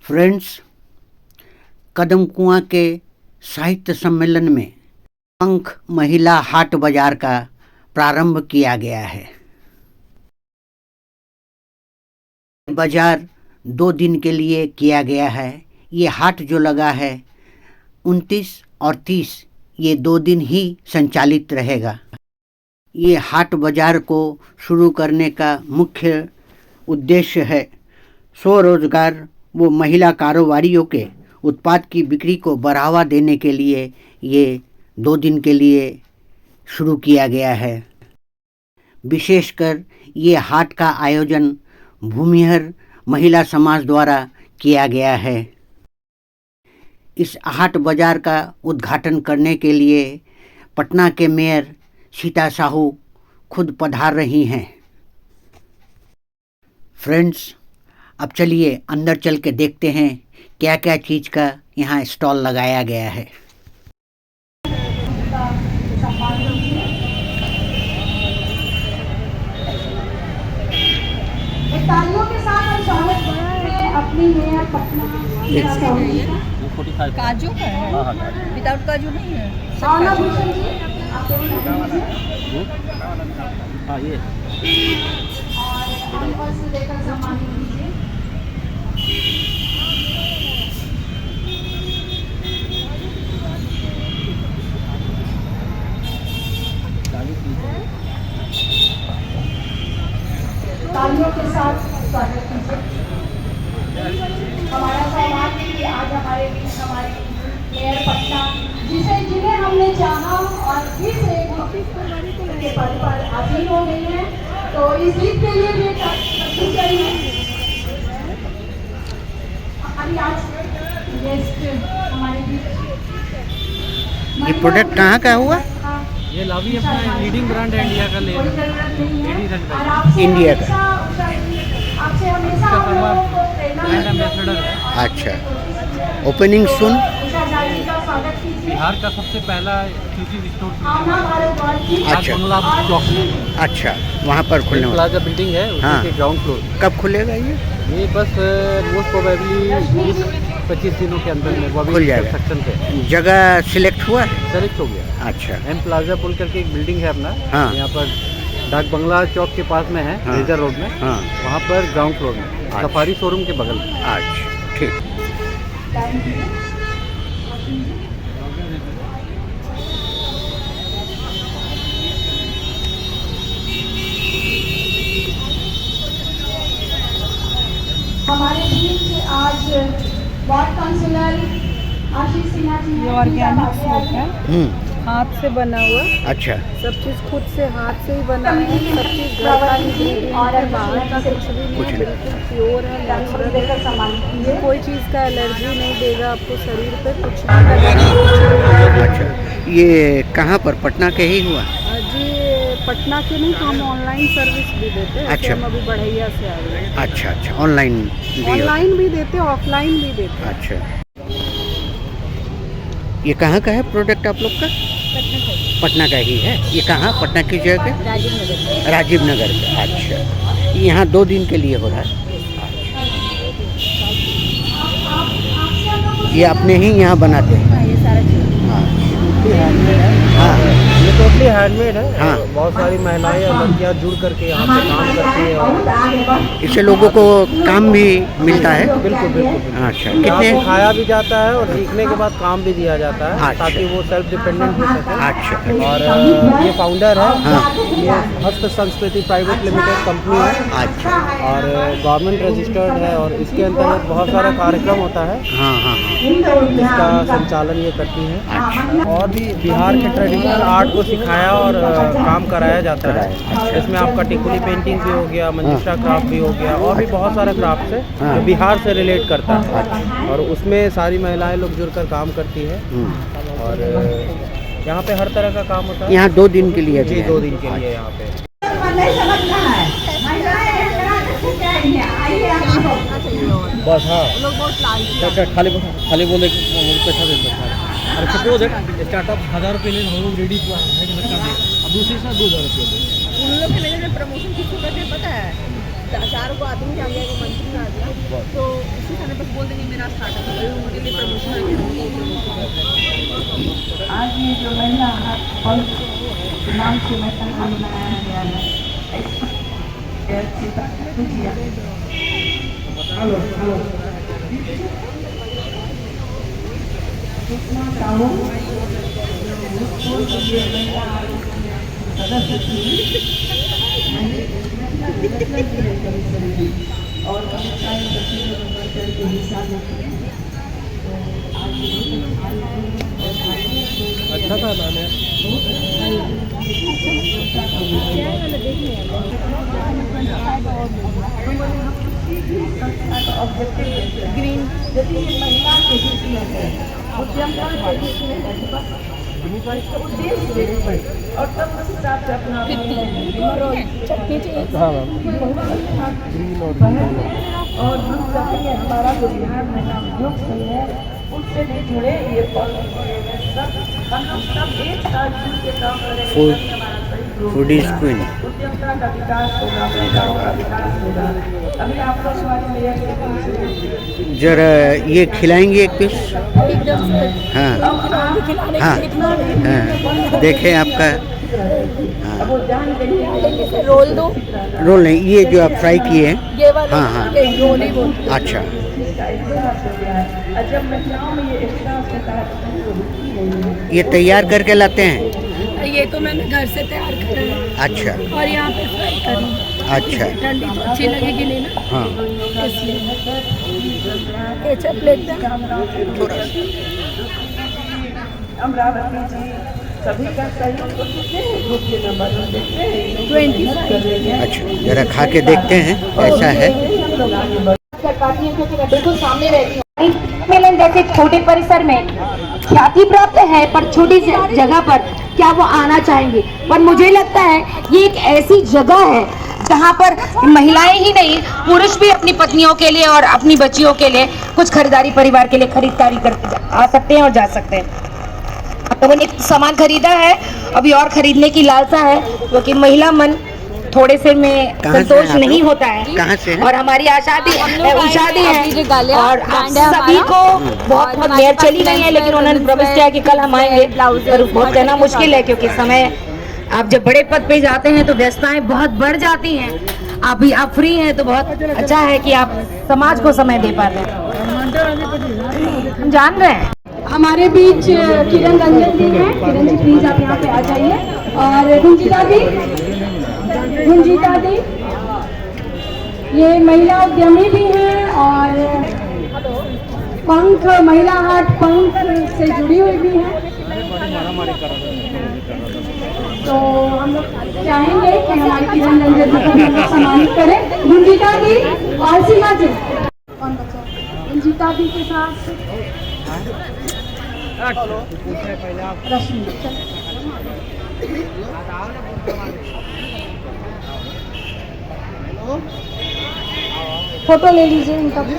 Friends, कदम कुआं के साहित्य सम्मेलन में पंख महिला हाट बाजार का प्रारंभ किया गया है। बाजार 2 दिन के लिए किया गया है। ये हाट जो लगा है 29 और 30, ये 2 दिन ही संचालित रहेगा। ये हाट बाजार को शुरू करने का मुख्य उद्देश्य है स्वरोजगार व महिला कारोबारियों के उत्पाद की बिक्री को बढ़ावा देने के लिए ये 2 दिन के लिए शुरू किया गया है। विशेषकर ये हाट का आयोजन भूमिहर महिला समाज द्वारा किया गया है। इस हाट बाजार का उद्घाटन करने के लिए पटना के मेयर सीता साहू खुद पधार रही हैं। फ्रेंड्स, अब चलिए अंदर चल के देखते हैं क्या क्या चीज़ का यहाँ स्टॉल लगाया गया है। तालियों के साथ हम स्वागत करें अपनी मेयर पटना। काजू का है, विदाउट काजू नहीं है। भूषण जी हाँ ये और अनुभव से लेकर सम्मानित कीजिए। तालियों के साथ स्वागत कीजिए। हमारा सौभाग्य है कि आज हमारे बीच हमारी मेयर पटना जिन्हें हमने चाहा और फिर से के पद पर आसीन हो गई है, तो इस गीत के लिए भी प्रस्तुत करिए। हमारी आज गेस्ट हमारे बीच। ये प्रोडक्ट कहाँ का हुआ? ये लावी अपना लीडिंग ब्रांड है इंडिया का, इंडिया का। आपसे हमेशा हम लोगों को प्रेरणा एम्बेसडर है। अच्छा, ओपनिंग सुन। बिहार का सबसे पहला एक्सक्लूसिव स्टोर अच्छा। बंगला चौक में। अच्छा, वहाँ पर खुलने वाला। प्लाजा बिल्डिंग है, उसी हाँ। के ग्राउंड फ्लोर। कब खुलेगा ये? ये बस मोस्ट प्रोबेबली 20-25 दिनों के अंदर में वो अभी खुल जाएगा। कंस्ट्रक्शन पे जगह सिलेक्ट हुआ है? सेलेक्ट हो गया। अच्छा। एम प्लाजा बोल करके एक बिल्डिंग है अपना। हाँ। यहाँ पर डाक बंगला चौक के पास में है, हाँ। रेजर रोड में। हाँ। वहाँ पर ग्राउंड फ्लोर में अच्छा। सफारी शोरूम के बगल में। अच्छा, ठीक। हमारे बीच आज वार्ड काउंसिलर आशीष सिन्हा जी ये ऑर्गेनिक सोप है, हाथ से बना हुआ। अच्छा। सब चीज़ खुद से हाथ से ही बना है। सब चीज़ घर का इंग्रेडिएंट है, बाहर का कुछ भी नहीं है, बिल्कुल प्योर है, नेचुरल है। ये कोई चीज़ का एलर्जी नहीं देगा आपको शरीर पे, कुछ नहीं लगेगा। अच्छा, ये कहाँ पर? पटना के ही हुआ? जी, पटना के नहीं, तो हम ऑनलाइन सर्विस भी देते हैं। अच्छा। हम अभी बढ़ैया से आ रहे हैं। अच्छा अच्छा, ऑनलाइन भी हो- ऑनलाइन भी देते, ऑफलाइन भी देते। अच्छा, ये कहाँ का है प्रोडक्ट आप लोग का? पटना का ही है। ये कहाँ? पटना की जगह? राजीव नगर। राजीव नगर का। अच्छा, यहाँ 2 दिन के लिए हो रहा है। ये अपने ही यहाँ बनाते हैं? हाँ, ये सारा चीज़ हाँ। ये टोटली हैंडमेड है। हाँ। बहुत सारी महिलाएं और लड़कियां जुड़ करके यहाँ पे काम करती है और इससे लोगों को काम भी मिलता है? बिल्कुल बिल्कुल। अच्छा, यहाँ कितने? सिखाया भी जाता है और सीखने के बाद काम भी दिया जाता है, अच्छा। ताकि वो सेल्फ डिपेंडेंट हो सके। अच्छा। और ये फाउंडर है। हाँ। ये हस्त संस्कृति प्राइवेट लिमिटेड कंपनी है अच्छा। और गवर्नमेंट रजिस्टर्ड है और इसके अंतर्गत बहुत सारा कार्यक्रम होता है हाँ हाँ हाँ। जिसका संचालन ये करती है। अच्छा। और भी बिहार के ट्रेडिशनल आर्ट को सिखाया और काम कराया जाता है। इसमें आपका टिकुली पेंटिंग भी हो गया, मंजिष्ठा क्राफ्ट भी हो गया और भी बहुत सारा क्राफ्ट है हाँ। जो बिहार से रिलेट करता है और उसमें सारी महिलाएं लोग जुड़कर काम करती है। और यहाँ पे हर तरह का काम होता है। यहाँ 2 दिन के लिए? जी, 2 दिन के लिए यहाँ पे। बस हाँ, लोग बहुत लालची हैं। खाली बोले पैसा देता है। और सपोज स्टार्टअप 1000 रुपये ले, हम लोग रेडी है कि लगता है, अब दूसरे साथ 2000 रुपये दे। उन लोग के लिए प्रमोशन किसको करते हैं पता है? 4 को आदमी आ गया, वो मंत्री आ गया, तो उसी समय बस बोल देंगे मेरा स्टार्टअप है, उनके लिए प्रमोशन आज ये जो महिला हाट नाम से मैं बनाया गया है। और अच्छा था मैंने ग्रीन यदि महिला के हित में है, उद्यमता के हित में है, उद्देश्य और तब उस हिसाब से अपना और हम चाहते हैं हमारा जो बिहार में उद्योग संघ है उससे भी जुड़े ये हम सब एक साथ मिलकर काम करेंगे। Food is queen. उद्यमता का विकास होगा, महिलाओं का विकास होगा। अभी आपको हमारे मेयर जरा ये खिलाएंगे एक पीस। एकदम से हाँ हाँ हाँ, देखें आपका। हाँ, रोल दो, रोल नहीं, ये जो आप फ्राई किए हैं। ये वाला हाँ हाँ, रोल ही बोल। अच्छा। जब महिलाओं में ये एक्स्ट्रा होता है, ये तैयार करके लाते हैं? ये तो मैंने घर से तैयार करा है अच्छा और यहाँ पे फ्राई करी। अच्छा, ठंडी तो अच्छी लगेगी नहीं ना, हाँ इसलिए केचप प्लेट दे। अमरावती जी सभी का सहयोग तो देते हैं, ग्रुप के नंबर हम देखते हैं 25। अच्छा, जरा खा के देखते हैं कैसा है। बिल्कुल सामने रहती है। मेलन जैसे छोटे परिसर में ख्याति प्राप्त है, पर छोटी जगह पर क्या वो आना चाहेंगे? पर मुझे लगता है ये एक ऐसी जगह है जहाँ पर महिलाएं ही नहीं, पुरुष भी अपनी पत्नियों के लिए और अपनी बच्चियों के लिए कुछ खरीदारी, परिवार के लिए खरीदारी करके आ सकते हैं और जा सकते हैं। तो मैंने सामान खरीदा है, अभी और खरीदने की लालसा है, क्योंकि महिला मन थोड़े से में संतोष नहीं होता है। कहाँ से है? और हमारी शादी है और आप है सभी को बहुत बहुत देर चली गई है, लेकिन उन्होंने प्रॉमिस किया कि कल हम आएंगे। पर बहुत कहना मुश्किल है, क्योंकि समय, आप जब बड़े पद पे जाते हैं तो व्यस्तताएं बहुत बढ़ जाती हैं। अभी आप फ्री हैं तो बहुत अच्छा है कि आप समाज को समय दे पा रहे हैं। हम जान रहे हैं हमारे बीच किरण रंजन जी हैं। किरण जी प्लीज आप यहाँ पे आ जाइए। और गुंजिता दी ये महिला उद्यमी भी हैं और पंख महिला हाट पंख से जुड़ी हुई भी हैं। तो हम लोग चाहेंगे कि हमारी किरण रंजन जी को हम लोग सम्मानित करें। गुंजिता दी और सीमा जी, कौन बचा? गुंजिता दी के साथ रश्मि। फोटो ले लीजिए इनका भी।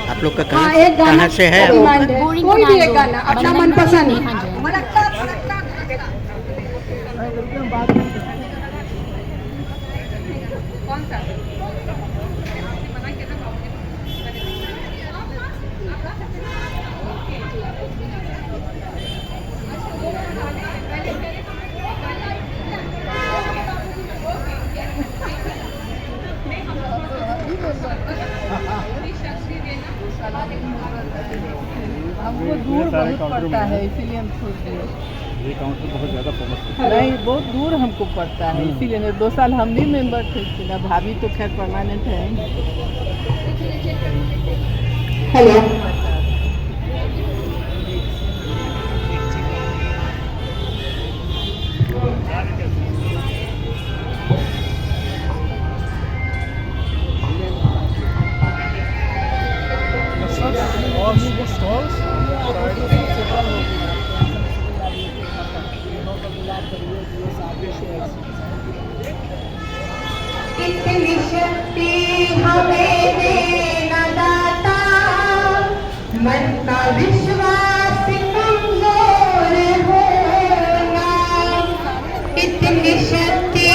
आप लोग का हाँ, एक गाना कहाँ से है? कोई भी एक गाना अपना मनपसंद। हमको दूर बहुत पड़ता है, इसीलिए हम छोड़ दिए। ये काउंटर बहुत ज़्यादा फेमस है। नहीं, बहुत दूर हमको पड़ता है, इसीलिए 2 साल हम भी मेंबर थे ना। भाभी तो खैर परमानेंट है। हेलो, और स्टॉल्स इतनी शक्ति हमें देना दाता, मन का विश्वास कमजोर होना, इतनी शक्ति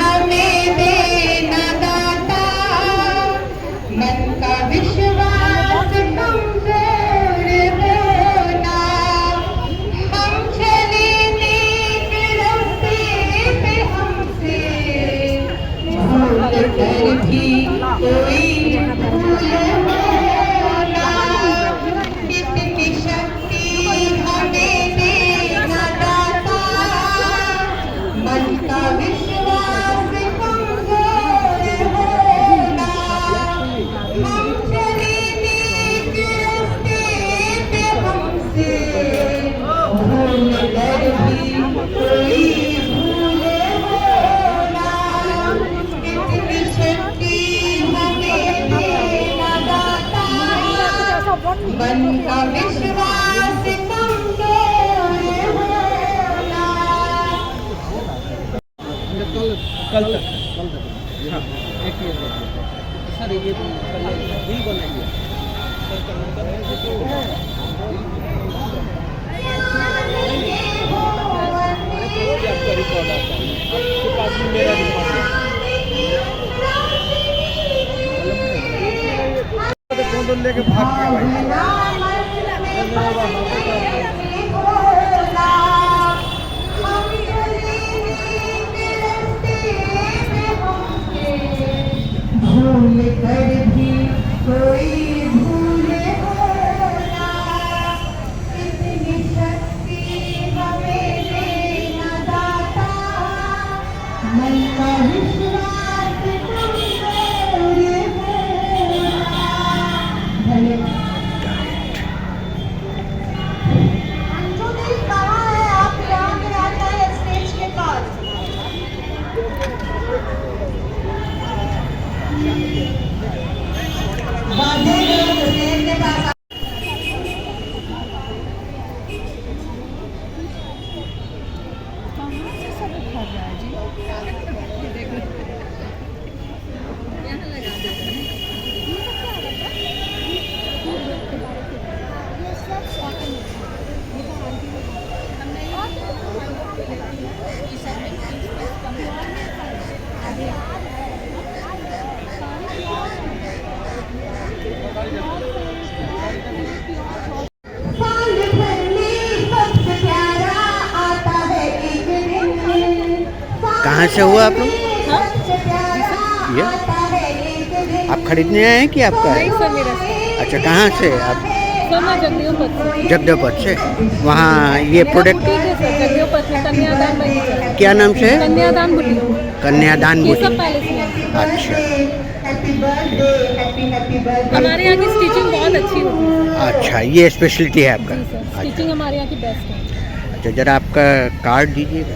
हमें देना दाता, मन का विश्वास कमजोर होना, हम चले नेक रास्ते पे हमसे भूल कर भी कोई भूल होना, इतनी शक्ति हमें देना दाता, मन का विश्वास कमजोर होना, हम चले नेक रास्ते पे हमसे भूल कर भी कोई भूल होना, इतनी शक्ति हमें देना दाता, मन का विश्वास कमजोर होना। कल तक हाँ एक ही सर ये बिल बनाइए आपका रिकॉर्ड आता है आपके पास में मेरा रिकॉर्ड लेके भाग भूल कर भी कोई भूल होना, इतनी शक्ति हमें देना दाता, मन का विश्वास कमजोर होना। अंजुनी कहाँ है? आप यहाँ पे आ जाए स्टेज के पास। साल भर में सबसे प्यारा आता है एक दिन। कहाँ से हुआ आप लोग? सबसे प्यारा ये? आता है एक दिन। आप खरीदने आए हैं कि आपका है? नहीं सर, मेरा सर अच्छा, कहाँ से आप? मैं जगदेवपत जगदेवपत से। वहाँ ये प्रोडक्ट बुटीक है सर, जगदेवपत में कन्यादान बगीचा। क्या नाम से है? कन्यादान बुटीक, कन्यादान ये सब बुटीक। पैलेस में है। अच्छा हैप्पी बर्थडे, हैप्पी बर्थडे। हमारे यहाँ की स्टिचिंग बहुत अच्छी होती है अच्छा, ये स्पेशलिटी है आपका? जी सर, अच्छा स्टिचिंग हमारे यहाँ की बेस्ट है। अच्छा, जरा आपका कार्ड दीजिएगा।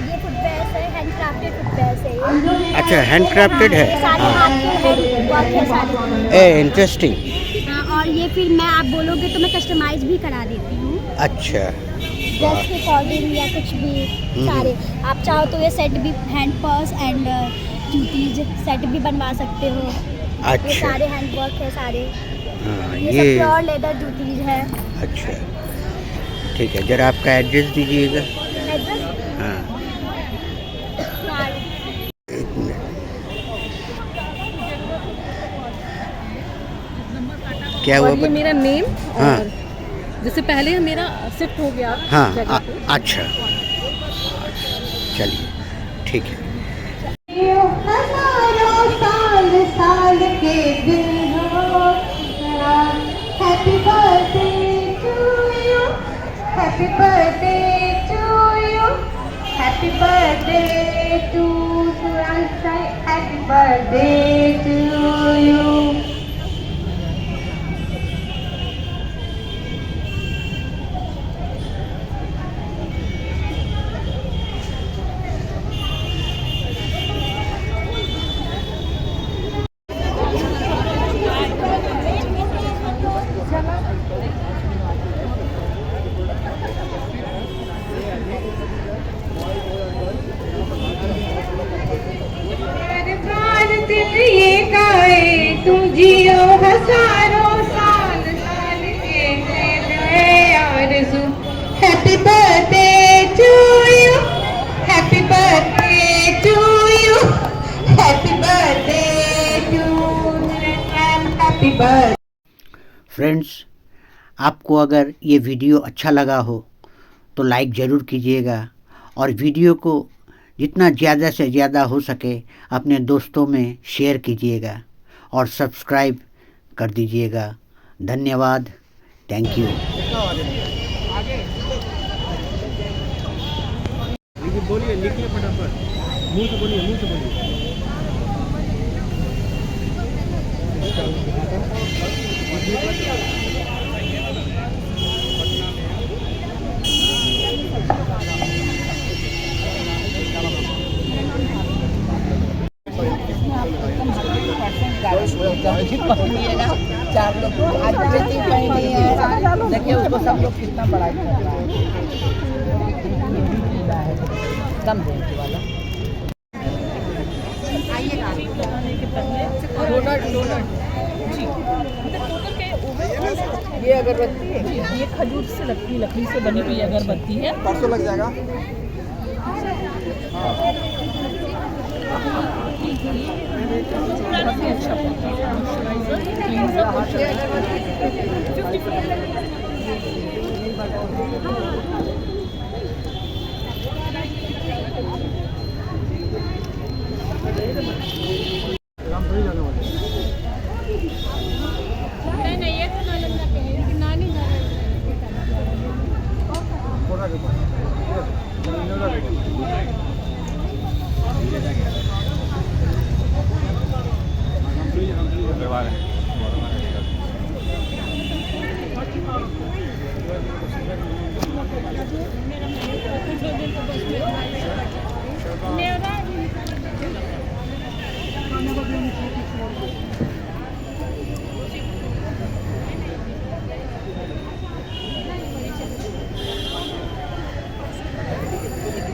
ये फुटवेयर है, हैंडक्राफ्टेड फुटवेयर है ये। अच्छा, हैंडक्राफ्टेड है। सारे हाँ, हाथ के हैंडवर्क है सारे। ए इंटरेस्टिंग। हाँ, और ये फिर मैं आप बोलोगे तो मैं कस्टमाइज भी करा देती हूँ, अच्छा, ड्रेस के अकॉर्डिंग या कुछ भी सारे। आप चाहो तो ये सेट भी hand purse and juttis set भी बनवा सकते हो। ये अच्छा। सारे हैंडवर्क है सारे। हाँ, ये सब प्योर लेदर जूतीज है। अच्छा, ठीक है, जरा आपका एड्रेस दीजिएगा। एड्रेस हाँ, एक मिनट। क्या हुआ? और ये मेरा नेम, हाँ। और जैसे पहले मेरा शिफ्ट हो गया हाँ, जगह पे। अच्छा, चलिए, ठीक है। हजारों साल साल के दिन हो, happy birthday to you, happy birthday to you, happy birthday to happy birthday to you. तुम जियो हजारों साल साल के हैं आरज़ू। Happy birthday to you, happy birthday to you, happy birthday to and happy birthday. Friends, आपको अगर ये वीडियो अच्छा लगा हो तो लाइक ज़रूर कीजिएगा और वीडियो को जितना ज़्यादा से ज़्यादा हो सके अपने दोस्तों में शेयर कीजिएगा और सब्सक्राइब कर दीजिएगा। धन्यवाद। Thank you. बोलिए, लिखिए फटाफट, मुंह से बोलिए, मुंह से बोलिए। चार लोग आज ड्रेसिंग पहनी है, देखिए उसको सब लोग कितना बड़ा कम रेंज वाला। ये अगरबत्ती है, ये खजूर से लकड़ी से बनी हुई अगरबत्ती है। परसों लग जाएगा।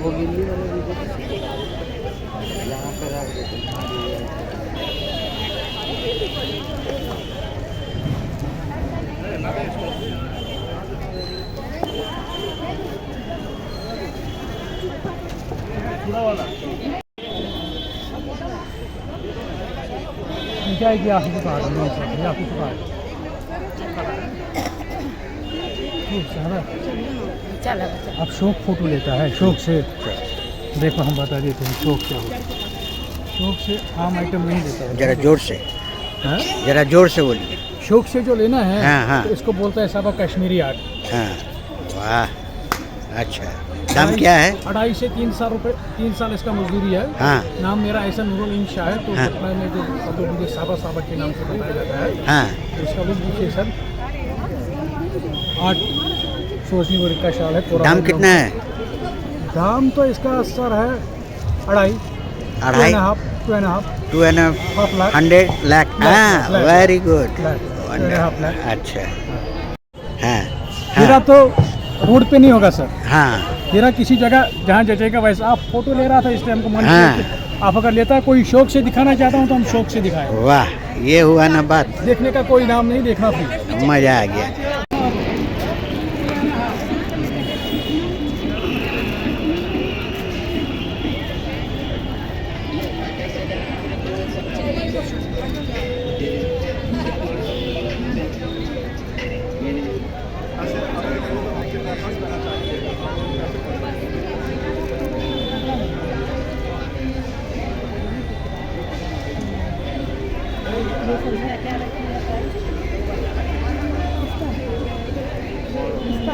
वो गिल्ली वाले वीडियो यहाँ पर रख देते क्या किया आपकी दुकान चलो अब शौक फोटो लेता है, शौक से देखो हम बता देते हैं शौक क्या होता है। शौक से आम आइटम नहीं लेता है। ज़रा जोर से, हाँ? ज़रा जोर से बोलिए। शौक से जो लेना है हाँ, हाँ। तो इसको बोलता है साहब कश्मीरी आर्ट। हाँ, वाह, अच्छा। दाम क्या है? 2.5 से 3 साल रुपये, 3 साल इसका मजदूरी है। हाँ, नाम मेरा ऐसा नूरुल इन शाह है, तो हाँ। पटना में जो सब लोग मुझे साबा के नाम से बताया जाता है। हाँ, तो इसका भी विशेषण 8 सोचनी बोरी का शाल है। पुराना दाम कितना है? दाम तो इसका सर है 2.5 2.5 2.5 लाख 100 लाख। हाँ, लाख। Very good. 2.5 लाख। अच्छा, हाँ, हीरा हाँ, तो रोड पे नहीं होगा सर, हाँ, हीरा किसी जगह जहाँ जचेगा वैसे। आप फोटो ले रहा था इसलिए हमको मन हाँ। किया कि आप अगर लेता है, कोई शौक से दिखाना चाहता हूँ तो हम शौक से दिखाएं। वाह, ये हुआ ना बात, देखने का कोई नाम नहीं, देखना फ्री। मज़ा आ गया। इसका